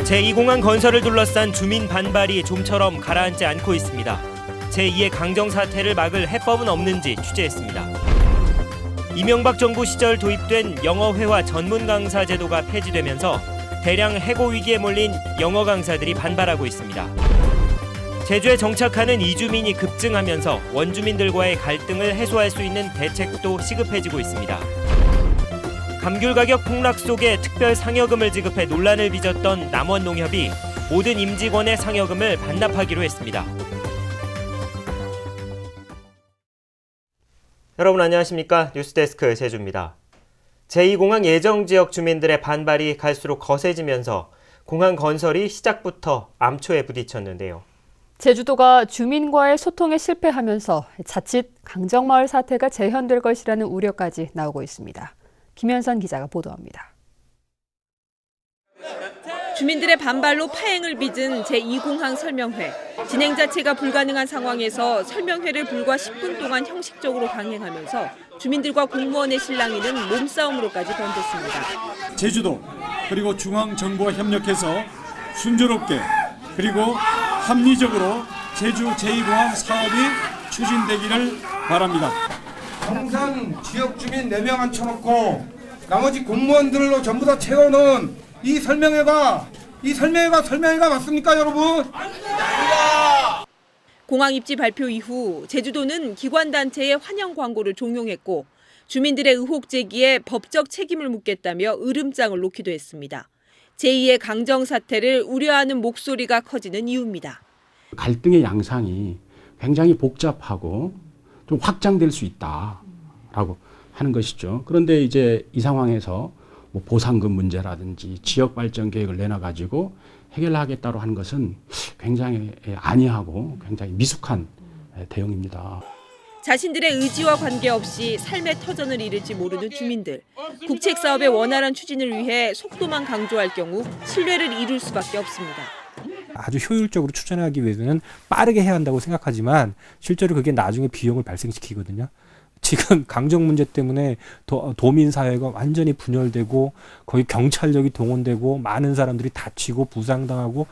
제2공항 건설을 둘러싼 주민 반발이 좀처럼 가라앉지 않고 있습니다. 제2의 강정 사태를 막을 해법은 없는지 취재했습니다. 이명박 정부 시절 도입된 영어회화 전문 강사 제도가 폐지되면서 대량 해고 위기에 몰린 영어 강사들이 반발하고 있습니다. 제주에 정착하는 이주민이 급증하면서 원주민들과의 갈등을 해소할 수 있는 대책도 시급해지고 있습니다. 감귤 가격 폭락 속에 특별 상여금을 지급해 논란을 빚었던 남원농협이 모든 임직원의 상여금을 반납하기로 했습니다. 여러분 안녕하십니까? 뉴스데스크 제주입니다. 제2공항 예정지역 주민들의 반발이 갈수록 거세지면서 공항 건설이 시작부터 암초에 부딪혔는데요. 제주도가 주민과의 소통에 실패하면서 자칫 강정마을 사태가 재현될 것이라는 우려까지 나오고 있습니다. 김현선 기자가 보도합니다. 주민들의 반발로 파행을 빚은 제2공항 설명회. 진행 자체가 불가능한 상황에서 설명회를 불과 10분 동안 형식적으로 강행하면서 주민들과 공무원의 실랑이는 몸싸움으로까지 번졌습니다. 제주도 그리고 중앙정부와 협력해서 순조롭게 그리고 합리적으로 제주 제2공항 사업이 추진되기를 바랍니다. 항상 지역 주민 4명 앉혀놓고 나머지 공무원들로 전부 다 채워놓은 이 설명회가 맞습니까, 여러분? 아닙니다. 공항 입지 발표 이후 제주도는 기관단체의 환영 광고를 종용했고 주민들의 의혹 제기에 법적 책임을 묻겠다며 으름장을 놓기도 했습니다. 제2의 강정 사태를 우려하는 목소리가 커지는 이유입니다. 갈등의 양상이 굉장히 복잡하고 좀 확장될 수 있다라고 하는 것이죠. 그런데 이제 이 상황에서 뭐 보상금 문제라든지 지역 발전 계획을 내놔가지고 해결하겠다고 하는 것은 굉장히 안이하고 굉장히 미숙한 대응입니다. 자신들의 의지와 관계없이 삶의 터전을 잃을지 모르는 주민들. 국책 사업의 원활한 추진을 위해 속도만 강조할 경우 신뢰를 잃을 수밖에 없습니다. 아주 효율적으로 추진하기 위해서는 빠르게 해야 한다고 생각하지만 실제로 그게 나중에 비용을 발생시키거든요. 지금 강정 문제 때문에 도민 사회가 완전히 분열되고 거기 경찰력이 동원되고 많은 사람들이 다치고 부상당하고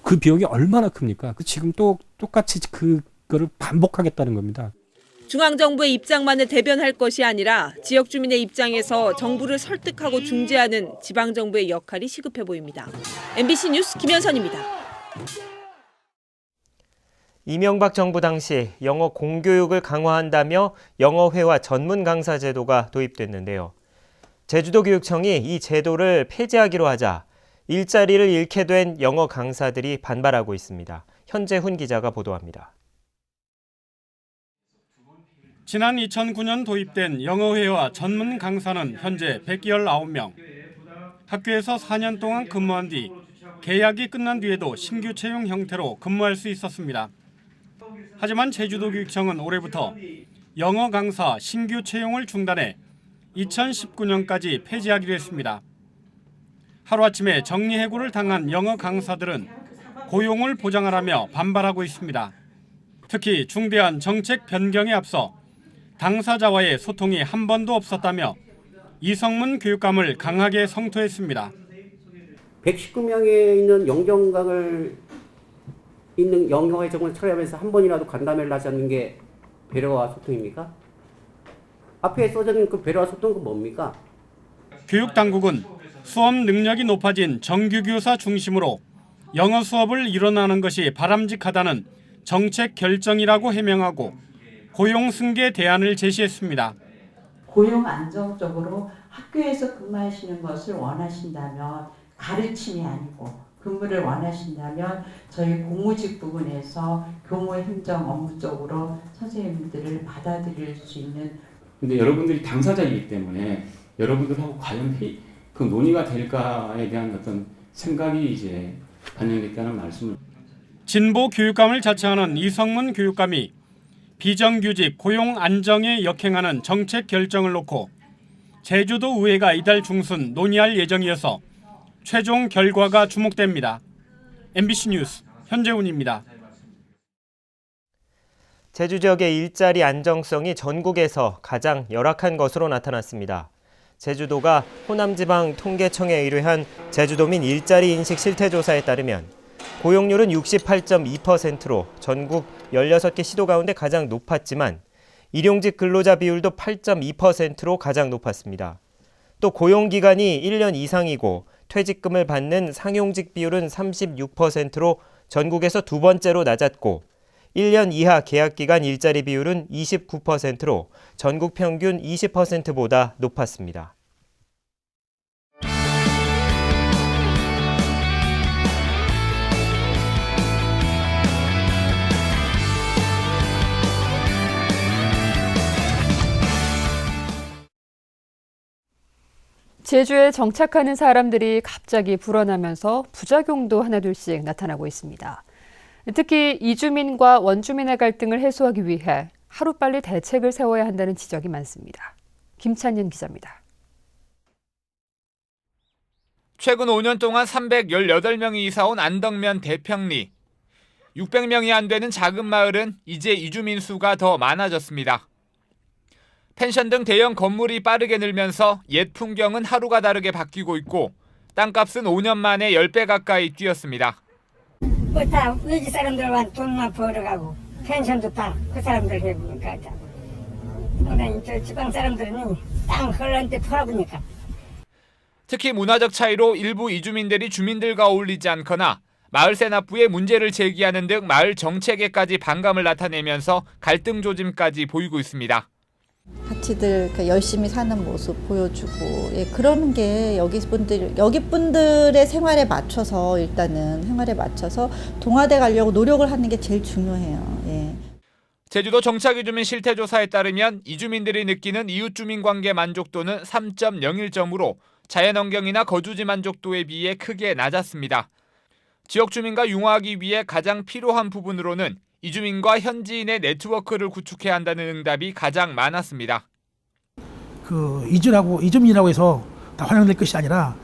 그 비용이 얼마나 큽니까? 지금 또 똑같이 그거를 반복하겠다는 겁니다. 중앙정부의 입장만을 대변할 것이 아니라 지역 주민의 입장에서 정부를 설득하고 중재하는 지방정부의 역할이 시급해 보입니다. MBC 뉴스 김현선입니다. 이명박 정부 당시 영어 공교육을 강화한다며 영어회화 전문 강사 제도가 도입됐는데요. 제주도교육청이 이 제도를 폐지하기로 하자 일자리를 잃게 된 영어 강사들이 반발하고 있습니다. 현재훈 기자가 보도합니다. 지난 2009년 도입된 영어회화 전문 강사는 현재 119명. 학교에서 4년 동안 근무한 뒤 계약이 끝난 뒤에도 신규 채용 형태로 근무할 수 있었습니다. 하지만 제주도교육청은 올해부터 영어 강사 신규 채용을 중단해 2019년까지 폐지하기로 했습니다. 하루아침에 정리해고를 당한 영어 강사들은 고용을 보장하라며 반발하고 있습니다. 특히 중대한 정책 변경에 앞서 당사자와의 소통이 한 번도 없었다며 이성문 교육감을 강하게 성토했습니다. 119명에 있는 영정강을 있는 영어회 정을 철회하면서 한 번이라도 간담회를 하지 않는 게 배려와 소통입니까? 앞에 써져 있는 그 배려와 소통은 뭡니까? 교육당국은 수업 능력이 높아진 정규교사 중심으로 영어 수업을 일원하는 것이 바람직하다는 정책 결정이라고 해명하고 고용 승계 대안을 제시했습니다. 고용 안정적으로 학교에서 근무하시는 것을 원하신다면 가르침이 아니고 근무를 원하신다면 저희 공무직 부분에서 교무 행정 업무 쪽으로 선생님들을 받아들일 수 있는. 근데 여러분들이 당사자이기 때문에 여러분들하고 과연 그 논의가 될까에 대한 어떤 생각이 이제 반영됐다는 말씀을. 진보 교육감을 자처하는 이성문 교육감이 비정규직 고용 안정에 역행하는 정책 결정을 놓고 제주도 의회가 이달 중순 논의할 예정이어서 최종 결과가 주목됩니다. MBC 뉴스 현재훈입니다. 제주 지역의 일자리 안정성이 전국에서 가장 열악한 것으로 나타났습니다. 제주도가 호남지방 통계청에 의뢰한 제주도민 일자리 인식 실태조사에 따르면 고용률은 68.2%로 전국 16개 시도 가운데 가장 높았지만 일용직 근로자 비율도 8.2%로 가장 높았습니다. 또 고용기간이 1년 이상이고 퇴직금을 받는 상용직 비율은 36%로 전국에서 두 번째로 낮았고 1년 이하 계약기간 일자리 비율은 29%로 전국 평균 20%보다 높았습니다. 제주에 정착하는 사람들이 갑자기 불어나면서 부작용도 하나둘씩 나타나고 있습니다. 특히 이주민과 원주민의 갈등을 해소하기 위해 하루빨리 대책을 세워야 한다는 지적이 많습니다. 김찬년 기자입니다. 최근 5년 동안 318명이 이사온 안덕면 대평리. 600명이 안 되는 작은 마을은 이제 이주민 수가 더 많아졌습니다. 펜션 등 대형 건물이 빠르게 늘면서 옛 풍경은 하루가 다르게 바뀌고 있고 땅값은 5년 만에 10배 가까이 뛰었습니다. 다 여기 사람들만 돈만 벌어가고 펜션도 다 그 사람들 해보니까 저 지방 사람들은 땅 헐란데 팔아보니까. 특히 문화적 차이로 일부 이주민들이 주민들과 어울리지 않거나 마을 세납부에 문제를 제기하는 등 마을 정책에까지 반감을 나타내면서 갈등 조짐까지 보이고 있습니다. 같이들 열심히 사는 모습 보여주고 그러는 게 여기 분들의 생활에 맞춰서 일단은 생활에 맞춰서 동화돼 가려고 노력을 하는 게 제일 중요해요. 제주도 정착이주민 실태조사에 따르면 이주민들이 느끼는 이웃주민 관계 만족도는 3.01점으로 자연환경이나 거주지 만족도에 비해 크게 낮았습니다. 지역 주민과 융화하기 위해 가장 필요한 부분으로는 이주민과 현지인의 네트워크를 구축해야 한다는 응답이 가장 많았습니다. 이주민이라고 해서 다 환영될 것이 아니라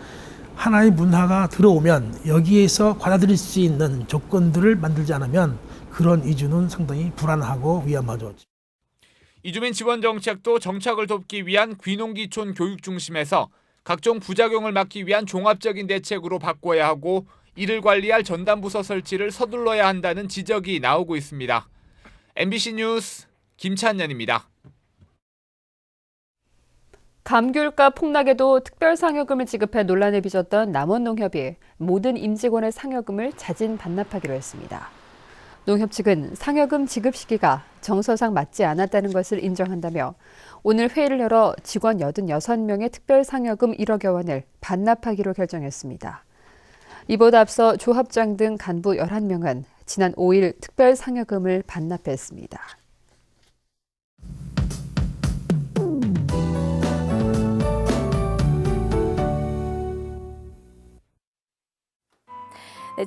하나의 문화가 들어오면 여기에서 받아들일 수 있는 조건들을 만들지 않으면 그런 이주는 상당히 불안하고 위험하죠. 이주민 지원 정책도 정착을 돕기 위한 귀농귀촌 교육 중심에서 각종 부작용을 막기 위한 종합적인 대책으로 바꿔야 하고 이를 관리할 전담부서 설치를 서둘러야 한다는 지적이 나오고 있습니다. MBC 뉴스 김찬년입니다. 감귤가 폭락에도 특별 상여금을 지급해 논란을 빚었던 남원농협이 모든 임직원의 상여금을 자진 반납하기로 했습니다. 농협 측은 상여금 지급 시기가 정서상 맞지 않았다는 것을 인정한다며 오늘 회의를 열어 직원 86명의 특별 상여금 1억여 원을 반납하기로 결정했습니다. 이보다 앞서 조합장 등 간부 11명은 지난 5일 특별 상여금을 반납했습니다.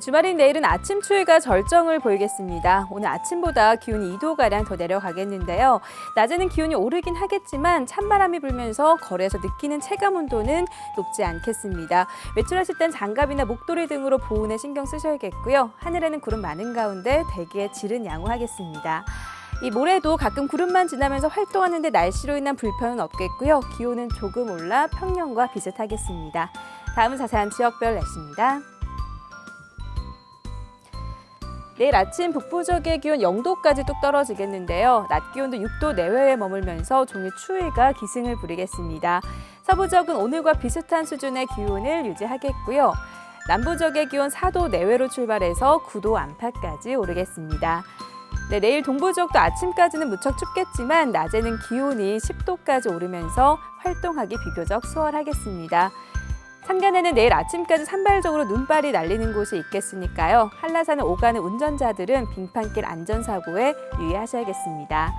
주말인 내일은 아침 추위가 절정을 보이겠습니다. 오늘 아침보다 기온이 2도가량 더 내려가겠는데요. 낮에는 기온이 오르긴 하겠지만 찬바람이 불면서 거리에서 느끼는 체감 온도는 높지 않겠습니다. 외출하실 땐 장갑이나 목도리 등으로 보온에 신경 쓰셔야겠고요. 하늘에는 구름 많은 가운데 대기의 질은 양호하겠습니다. 이 모레도 가끔 구름만 지나면서 활동하는데 날씨로 인한 불편은 없겠고요. 기온은 조금 올라 평년과 비슷하겠습니다. 다음은 자세한 지역별 날씨입니다. 내일 아침 북부 지역의 기온 0도까지 뚝 떨어지겠는데요. 낮 기온도 6도 내외에 머물면서 종일 추위가 기승을 부리겠습니다. 서부 지역은 오늘과 비슷한 수준의 기온을 유지하겠고요. 남부 지역의 기온 4도 내외로 출발해서 9도 안팎까지 오르겠습니다. 내일 동부 지역도 아침까지는 무척 춥겠지만 낮에는 기온이 10도까지 오르면서 활동하기 비교적 수월하겠습니다. 산간에는 내일 아침까지 산발적으로 눈발이 날리는 곳이 있겠으니까요. 한라산을 오가는 운전자들은 빙판길 안전사고에 유의하셔야겠습니다.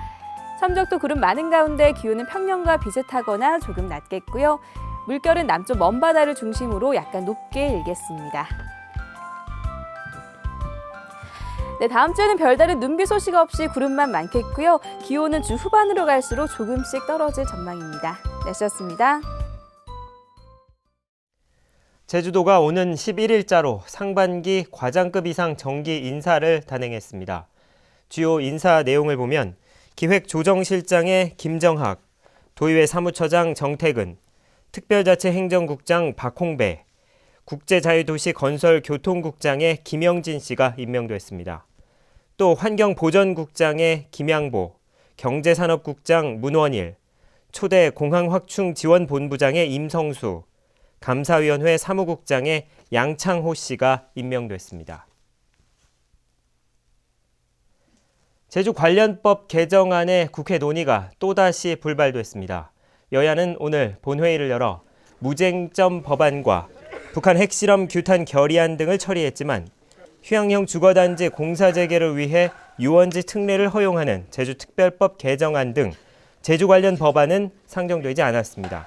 섬적도 구름 많은 가운데 기온은 평년과 비슷하거나 조금 낮겠고요. 물결은 남쪽 먼바다를 중심으로 약간 높게 일겠습니다. 다음 주에는 별다른 눈비 소식 없이 구름만 많겠고요. 기온은 주 후반으로 갈수록 조금씩 떨어질 전망입니다. 날씨였습니다. 제주도가 오는 11일자로 상반기 과장급 이상 정기 인사를 단행했습니다. 주요 인사 내용을 보면 기획조정실장의 김정학, 도의회 사무처장 정태근, 특별자치 행정국장 박홍배, 국제자유도시 건설교통국장에 김영진 씨가 임명됐습니다. 또 환경보전국장에 김양보, 경제산업국장 문원일, 초대 공항확충지원본부장에 임성수, 감사위원회 사무국장에 양창호 씨가 임명됐습니다. 제주 관련법 개정안의 국회 논의가 또다시 불발됐습니다. 여야는 오늘 본회의를 열어 무쟁점 법안과 북한 핵실험 규탄 결의안 등을 처리했지만 휴양형 주거단지 공사 재개를 위해 유원지 특례를 허용하는 제주특별법 개정안 등 제주 관련 법안은 상정되지 않았습니다.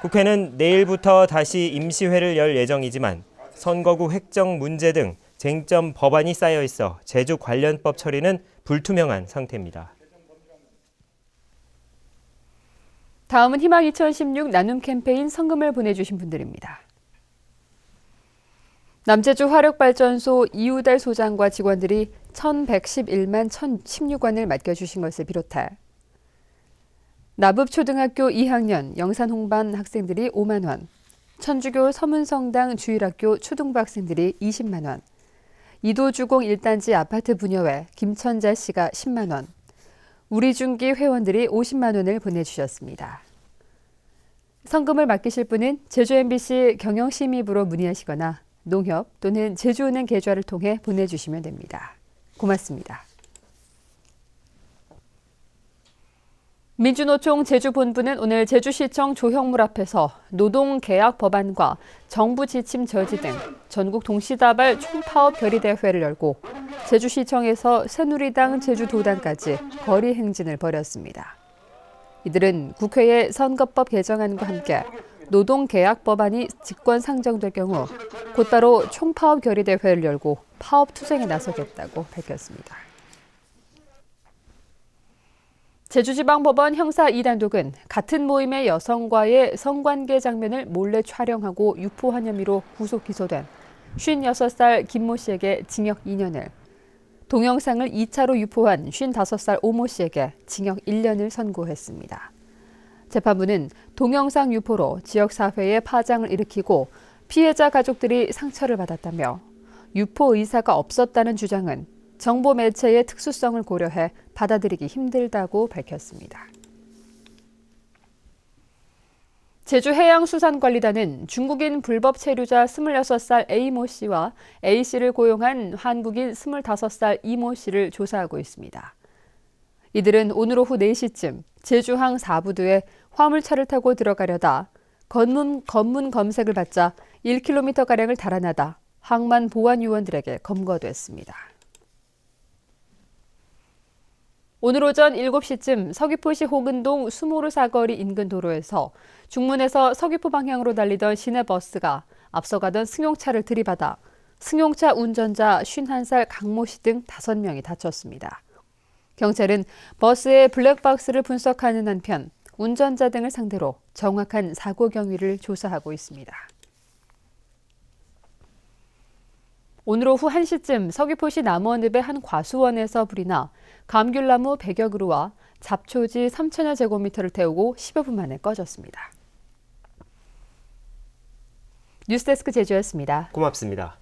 국회는 내일부터 다시 임시회를 열 예정이지만 선거구 획정 문제 등 쟁점 법안이 쌓여 있어 제주 관련법 처리는 불투명한 상태입니다. 다음은 희망 2016 나눔 캠페인 성금을 보내주신 분들입니다. 남제주 화력발전소 이우달 소장과 직원들이 1,111만 1,016원을 맡겨주신 것을 비롯해 나북초등학교 2학년 영산홍반 학생들이 5만 원, 천주교 서문성당 주일학교 초등부 학생들이 20만 원, 이도주공 1단지 아파트 부녀회 김천자 씨가 10만 원, 우리중기 회원들이 50만 원을 보내주셨습니다. 성금을 맡기실 분은 제주 MBC 경영심의부로 문의하시거나 농협 또는 제주은행 계좌를 통해 보내주시면 됩니다. 고맙습니다. 민주노총 제주본부는 오늘 제주시청 조형물 앞에서 노동계약 법안과 정부 지침 저지 등 전국 동시다발 총파업 결의대회를 열고 제주시청에서 새누리당 제주도당까지 거리 행진을 벌였습니다. 이들은 국회의 선거법 개정안과 함께 노동계약 법안이 직권 상정될 경우 곧바로 총파업 결의대회를 열고 파업 투쟁에 나서겠다고 밝혔습니다. 제주지방법원 형사 2단독은 같은 모임의 여성과의 성관계 장면을 몰래 촬영하고 유포한 혐의로 구속 기소된 56살 김모 씨에게 징역 2년을, 동영상을 2차로 유포한 55살 오모 씨에게 징역 1년을 선고했습니다. 재판부는 동영상 유포로 지역사회에 파장을 일으키고 피해자 가족들이 상처를 받았다며 유포 의사가 없었다는 주장은 정보 매체의 특수성을 고려해 받아들이기 힘들다고 밝혔습니다. 제주해양수산관리단은 중국인 불법 체류자 26살 A모 씨와 A씨를 고용한 한국인 25살 이모 씨를 조사하고 있습니다. 이들은 오늘 오후 4시쯤 제주항 4부두에 화물차를 타고 들어가려다 검문 검색을 받자 1km가량을 달아나다 항만 보안요원들에게 검거됐습니다. 오늘 오전 7시쯤 서귀포시 호근동 수모르 사거리 인근 도로에서 중문에서 서귀포 방향으로 달리던 시내버스가 앞서가던 승용차를 들이받아 승용차 운전자 51살 강모 씨 등 5명이 다쳤습니다. 경찰은 버스의 블랙박스를 분석하는 한편 운전자 등을 상대로 정확한 사고 경위를 조사하고 있습니다. 오늘 오후 1시쯤 서귀포시 남원읍의 한 과수원에서 불이 나 감귤나무 100여 그루와 잡초지 3천여 제곱미터를 태우고 10여 분 만에 꺼졌습니다. 뉴스데스크 제주였습니다. 고맙습니다.